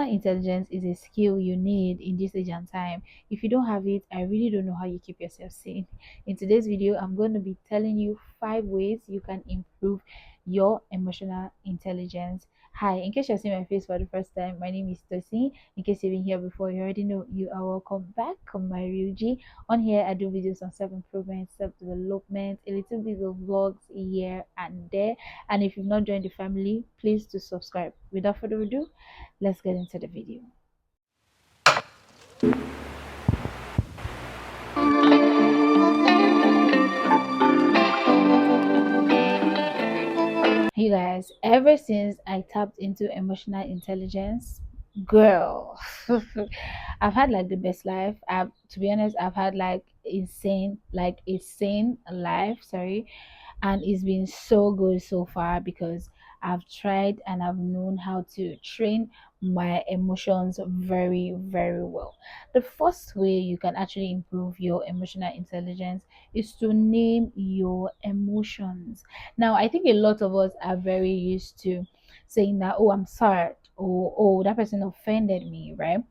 Emotional intelligence is a skill you need in this age and time. If you don't have it, I really don't know how you keep yourself sane. In today's video, I'm going to be telling you 5 ways you can improve your emotional intelligence. Hi, in case you're seeing my face for the first time, my name is Tosi. In case you've been here before, you already know you are welcome back on my real G. On here, I do videos on self-improvement, self-development, a little bit of vlogs here and there. And if you've not joined the family, please do subscribe. Without further ado, let's get into the video. You guys, ever since I tapped into emotional intelligence, girl, I've had like the best life. To be honest, I've had like insane life. Sorry, and it's been so good so far because I've tried and I've known how to train my emotions very, very well. The first way you can actually improve your emotional intelligence is to name your emotions. Now, I think a lot of us are very used to saying that, oh, I'm sorry, or oh, that person offended me, right?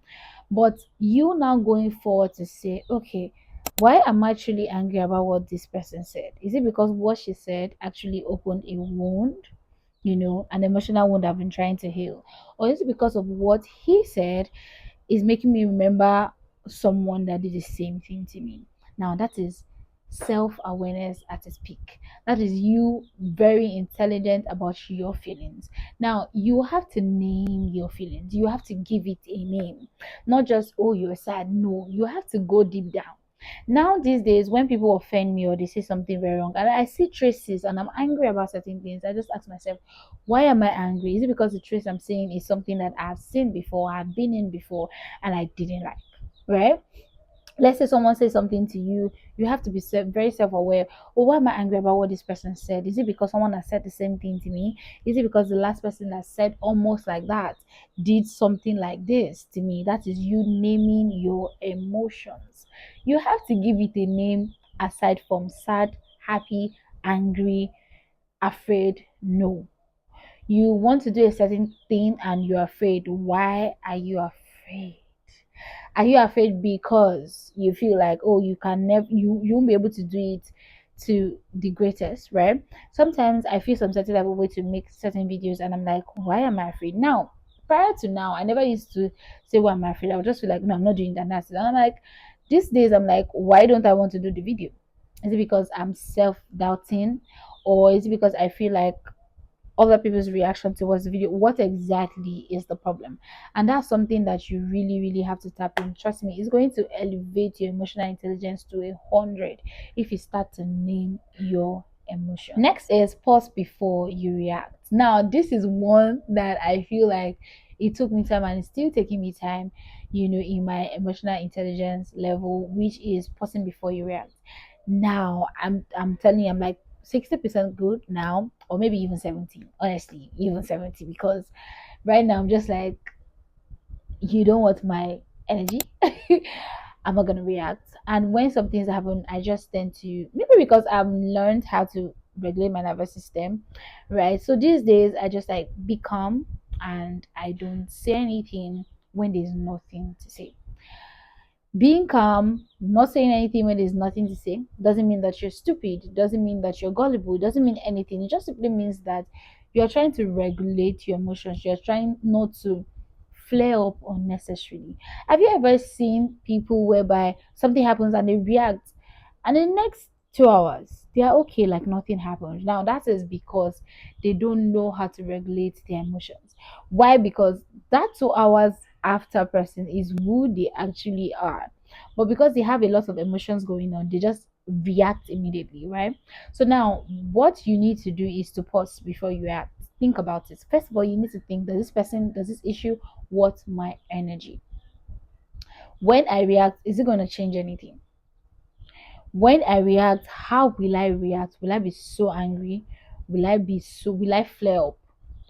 But you now going forward to say, okay, why am I actually angry about what this person said? Is it because what she said actually opened a wound, an emotional wound I've been trying to heal? Or is it because of what he said is making me remember someone that did the same thing to me? Now, that is self-awareness at its peak. That is you very intelligent about your feelings. Now, you have to name your feelings. You have to give it a name. Not just, oh, you're sad. No, you have to go deep down. Now, these days, when people offend me or they say something very wrong, and I see traces and I'm angry about certain things, I just ask myself, why am I angry? Is it because the trace I'm saying is something that I've seen before, I've been in before, and I didn't like? Right? Let's say someone says something to you, you have to be very self-aware. Oh, why am I angry about what this person said? Is it because someone has said the same thing to me? Is it because the last person that said almost like that did something like this to me? That is you naming your emotions. You have to give it a name aside from sad, happy, angry, afraid. No, you want to do a certain thing and you're afraid. Why are you afraid? Are you afraid because you feel like, oh, you can never, you won't be able to do it to the greatest, right? Sometimes I feel some certain type of way to make certain videos and I'm like, why am I afraid? Now, prior to now, I never used to say why am I afraid. I would just feel like, no, I'm not doing that. And I'm like, these days I'm like, why don't I want to do the video? Is it because I'm self-doubting, or is it because I feel like other people's reaction towards the video? What exactly is the problem? And that's something that you really, really have to tap in. Trust me, it's going to elevate your emotional intelligence to 100 if you start to name your emotion. Next is pause before you react. Now, this is one that I feel like it took me time and it's still taking me time, in my emotional intelligence level, which is pausing before you react. Now, I'm telling you, I'm like 60% good now, or maybe even 70, honestly, even 70, because right now I'm just like, you don't want my energy. I'm not gonna react. And when some things happen, I just tend to, maybe because I've learned how to regulate my nervous system, right? So these days I just like be calm and I don't say anything when there's nothing to say. Being calm, not saying anything when there's nothing to say, doesn't mean that you're stupid, doesn't mean that you're gullible, doesn't mean anything. It just simply means that you're trying to regulate your emotions, you're trying not to flare up unnecessarily. Have you ever seen people whereby something happens and they react, and in the next 2 hours they are okay like nothing happened? Now that is because they don't know how to regulate their emotions. Why? Because that 2 hours after person is who they actually are, but because they have a lot of emotions going on, they just react immediately, right? So now what you need to do is to pause before you act. Think about it. First of all, you need to think, does this issue worth my energy? When I react, is it going to change anything? When I react, how will I react? Will I be so angry? Will I flare up?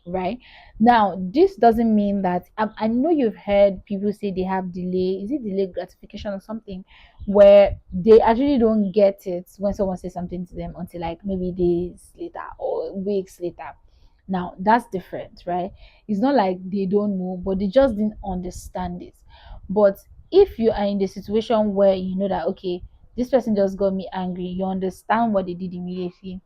Right? Now, this doesn't mean that I know you've heard people say they have delay, is it delayed gratification or something, where they actually don't get it when someone says something to them until like maybe days later or weeks later. Now that's different, right? It's not like they don't know, but they just didn't understand it. But if you are in the situation where you know that, okay, this person just got me angry, you understand what they did immediately,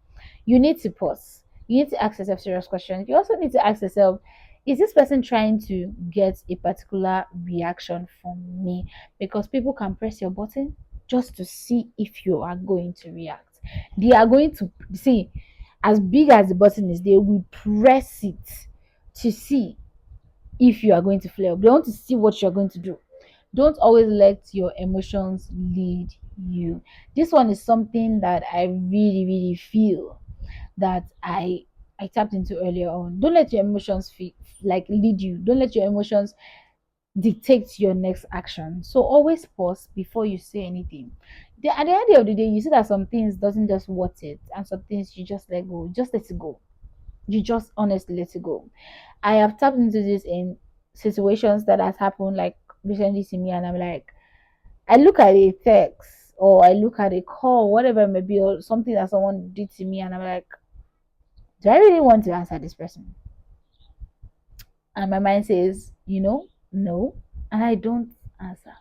you need to pause. You need to ask yourself serious questions. You also need to ask yourself, is this person trying to get a particular reaction from me? Because people can press your button just to see if you are going to react. They are going to see, as big as the button is, they will press it to see if you are going to flare up. They want to see what you're going to do. Don't always let your emotions lead you. This one is something that I really, really feel that I tapped into earlier on. Don't let your emotions feel like lead you. Don't let your emotions dictate your next action. So always pause before you say anything. At the end of the day, you see that some things doesn't just worth it, and some things you just let go. Just let it go. You just honestly let it go. I have tapped into this in situations that has happened like recently to me, and I'm like, I look at a text or I look at a call, whatever it may be, or something that someone did to me, and I'm like, do I really want to answer this person? And my mind says, no, and I don't answer.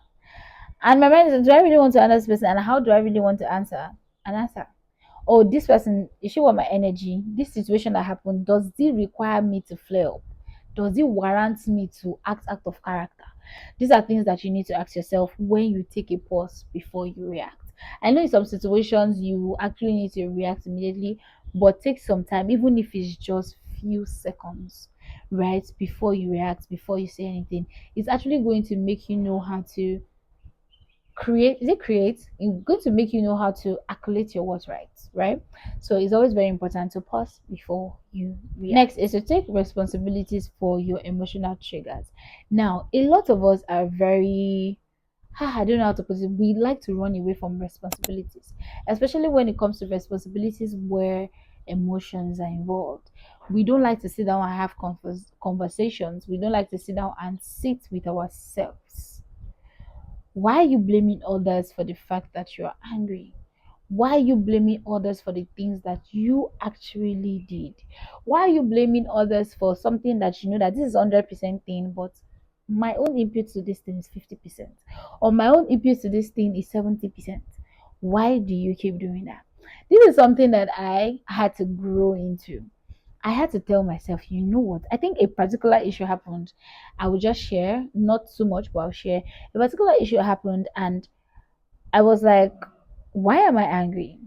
And my mind says, do I really want to answer this person? And how do I really want to answer? An answer. Oh, this person, is she want my energy? This situation that happened, does it require me to flare up? Does it warrant me to act out of character? These are things that you need to ask yourself when you take a pause before you react. I know in some situations you actually need to react immediately, but take some time, even if it's just few seconds, right? Before you react, before you say anything. It's actually going to make you know how to create it's going to make you know how to accolate your words right. So it's always very important to pause before you react. Next is to take responsibilities for your emotional triggers. Now a lot of us are very I don't know how to put it. We like to run away from responsibilities, especially when it comes to responsibilities where emotions are involved. We don't like to sit down and have conversations. We don't like to sit down and sit with ourselves. Why are you blaming others for the fact that you are angry? Why are you blaming others for the things that you actually did? Why are you blaming others for something that you know that this is 100% thing, but my own input to this thing is 50%, or my own input to this thing is 70%? Why do you keep doing that? This is something that I had to grow into. I had to tell myself, you know what? I think a particular issue happened. I will just share, not too much, but I'll share. A particular issue happened, and I was like, why am I angry?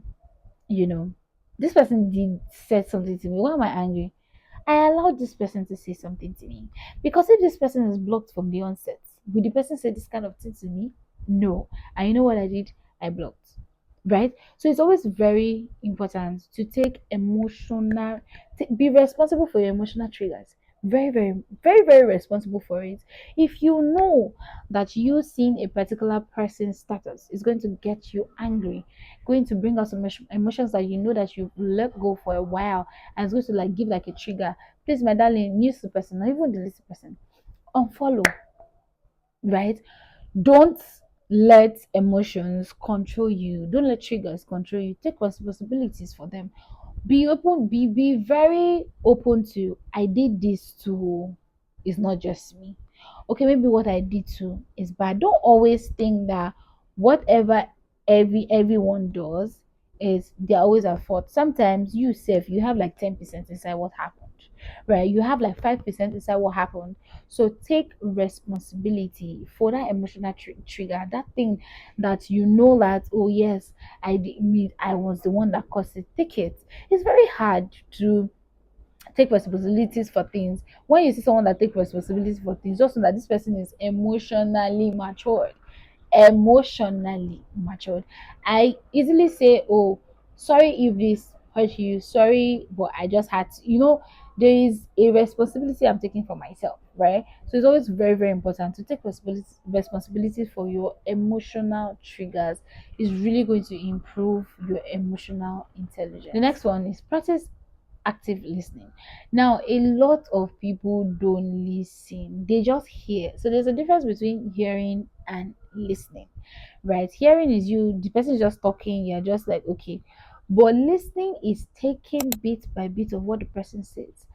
You know, this person did said something to me. Why am I angry? I allowed this person to say something to me. Because if this person is blocked from the onset, would the person say this kind of thing to me? No. And you know what I did? I blocked. Right? So it's always very important to take be responsible for your emotional triggers. Very, very, very, very responsible for it. If you know that you seeing a particular person's status is going to get you angry, going to bring out some emotions that you know that you've let go for a while, and it's going to like give like a trigger, please, my darling, mute the person or even delete the person, unfollow, right? Don't let emotions control you. Don't let triggers control you. Take responsibilities for them. Be very open to, I did this too. It's not just me. Okay, maybe what I did too is bad. Don't always think that whatever everyone does is they're always at fault. Sometimes you self you have like 10% inside what happened, right? You have like 5% inside what happened. So take responsibility for that emotional trigger, that thing that you know that, oh yes, I was the one that caused it. Take it. It's very hard to take responsibilities for things. When you see someone that takes responsibilities for things, just know that this person is emotionally matured. Emotionally matured. I easily say, oh, sorry if this hurt you, sorry, but I just had to, there is a responsibility I'm taking for myself, right? So it's always very, very important to take responsibility for your emotional triggers. Is really going to improve your emotional intelligence. The next one is practice active listening. Now, a lot of people don't listen, they just hear. So there's a difference between hearing and listening, right? Hearing is you, the person is just talking, you're just like, okay. But listening is taking bit by bit of what the person says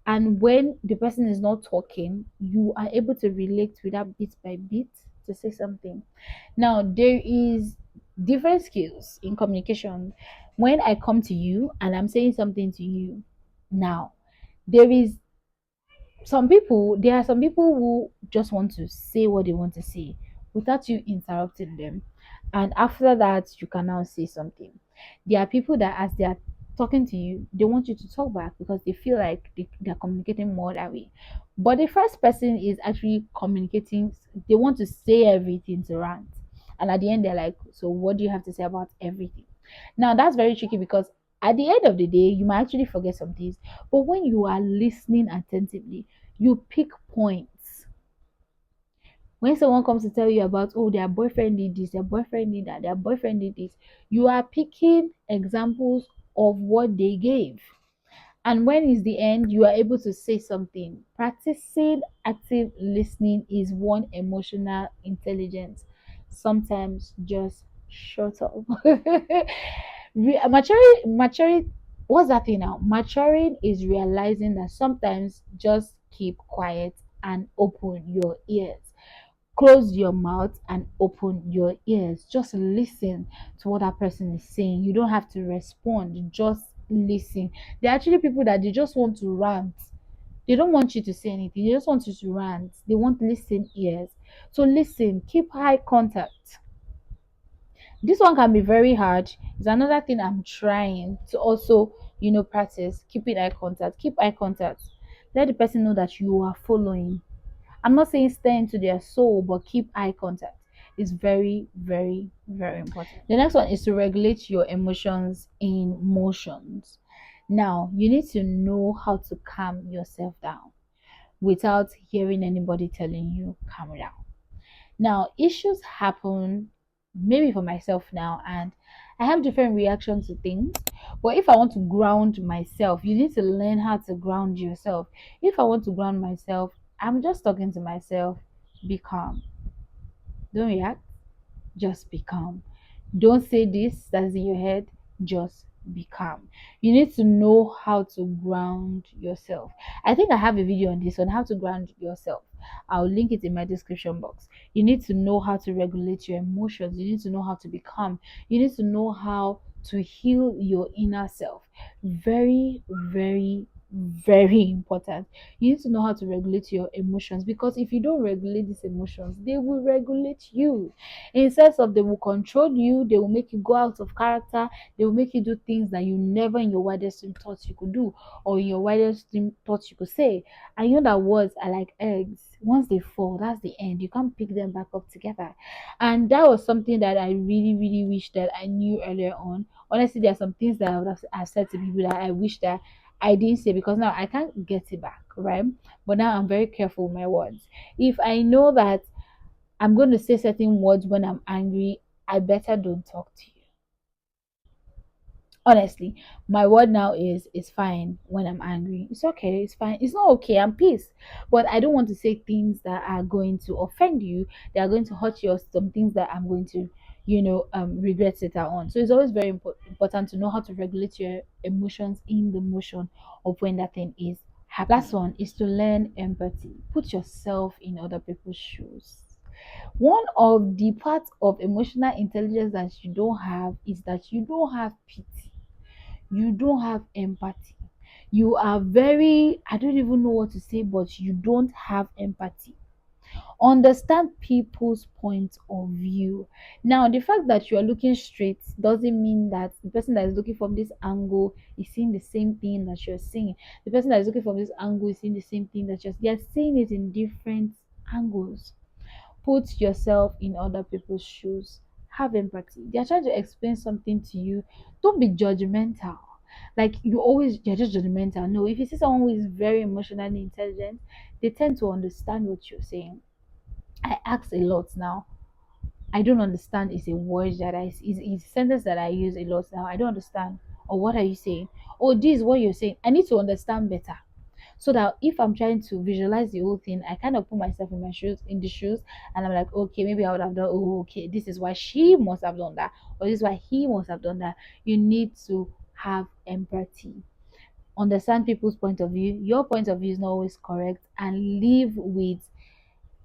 And when the person is not talking, you are able to relate with that bit by bit to say something. Now, there is different skills in communication. When I come to you and I'm saying something to you, now there is there are some people who just want to say what they want to say without you interrupting them. And after that, you can now say something. There are people that, as they are talking to you, they want you to talk back because they feel like they're communicating more that way. But the first person is actually communicating, they want to say everything to rant. And at the end, they're like, so what do you have to say about everything? Now, that's very tricky because at the end of the day, you might actually forget some things. But when you are listening attentively, you pick points. When someone comes to tell you about, oh, their boyfriend did this, their boyfriend did that, their boyfriend did this, you are picking examples of what they gave. And when it's the end, you are able to say something. Practicing active listening is one emotional intelligence. Sometimes just shut up. Maturing, what's that thing now? Maturing is realizing that sometimes just keep quiet and open your ears. Close your mouth and open your ears. Just listen to what that person is saying. You don't have to respond, just listen. There are actually people that they just want to rant. They don't want you to say anything, they just want you to rant. They want listen ears. So listen, keep eye contact. This one can be very hard. It's another thing I'm trying to also, practice. Keeping eye contact. Keep eye contact. Let the person know that you are following. I'm not saying stay into their soul, but keep eye contact. It's very, very, very important. The next one is to regulate your emotions in motions. Now, you need to know how to calm yourself down without hearing anybody telling you calm down. Now, issues happen maybe for myself now, and I have different reactions to things. But if I want to ground myself, you need to learn how to ground yourself. If I want to ground myself, I'm just talking to myself, be calm. Don't react, just be calm. Don't say this that's in your head, just be calm. You need to know how to ground yourself. I think I have a video on this on how to ground yourself. I'll link it in my description box. You need to know how to regulate your emotions. You need to know how to be calm. You need to know how to heal your inner self. Very, very, very important. You need to know how to regulate your emotions, because if you don't regulate these emotions, they will regulate you. In sense of, they will control you, they will make you go out of character, they will make you do things that you never in your wildest dream thought you could do, or in your wildest dream thought you could say. And you know that words are like eggs. Once they fall, that's the end. You can't pick them back up together. And that was something that I really, really wish that I knew earlier on. Honestly, there are some things that I would have said to people that I wish that I didn't say, because now I can't get it back, right? But now I'm very careful with my words. If I know that I'm going to say certain words when I'm angry, I better don't talk to you. Honestly, my word now is it's fine when I'm angry. It's okay, it's fine. It's not okay, I'm pissed. But I don't want to say things that are going to offend you, they are going to hurt you, or some things that I'm going to, regret later on. So it's always very important to know how to regulate your emotions in the motion of when that thing is happening. Last one is to learn empathy. Put yourself in other people's shoes. One of the parts of emotional intelligence that you don't have is that you don't have pity. You don't have empathy. You are very, I don't even know what to say, but you don't have empathy. Understand people's point of view. Now, the fact that you are looking straight doesn't mean that the person that is looking from this angle is seeing the same thing that you're seeing. The person that is looking from this angle is seeing the same thing that they're seeing it in different angles. Put yourself in other people's shoes. Have empathy. They are trying to explain something to you. Don't be judgmental. Like you're just judgmental. No, if you see someone who is very emotionally intelligent, they tend to understand what you're saying. I ask a lot now. I don't understand is a word that is a sentence that I use a lot now. I don't understand. Or what are you saying? Oh, this is what you're saying. I need to understand better, so that if I'm trying to visualize the whole thing, I kind of put myself in the shoes, and I'm like, okay, maybe I would have done, oh, okay, this is why she must have done that, or this is why he must have done that. You need to have empathy. understand people's point of view. Your point of view is not always correct, and live with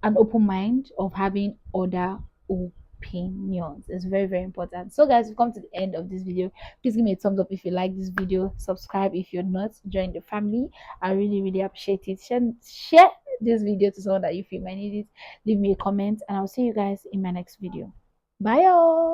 an open mind of having other opinions. It's very, very important. So guys, we've come to the end of this video. Please give me a thumbs up if you like this video. Subscribe if you're not. Join the family. I really, really appreciate it. Share this video to someone that you feel might need it. Leave me a comment, and I'll see you guys in my next video. Bye all.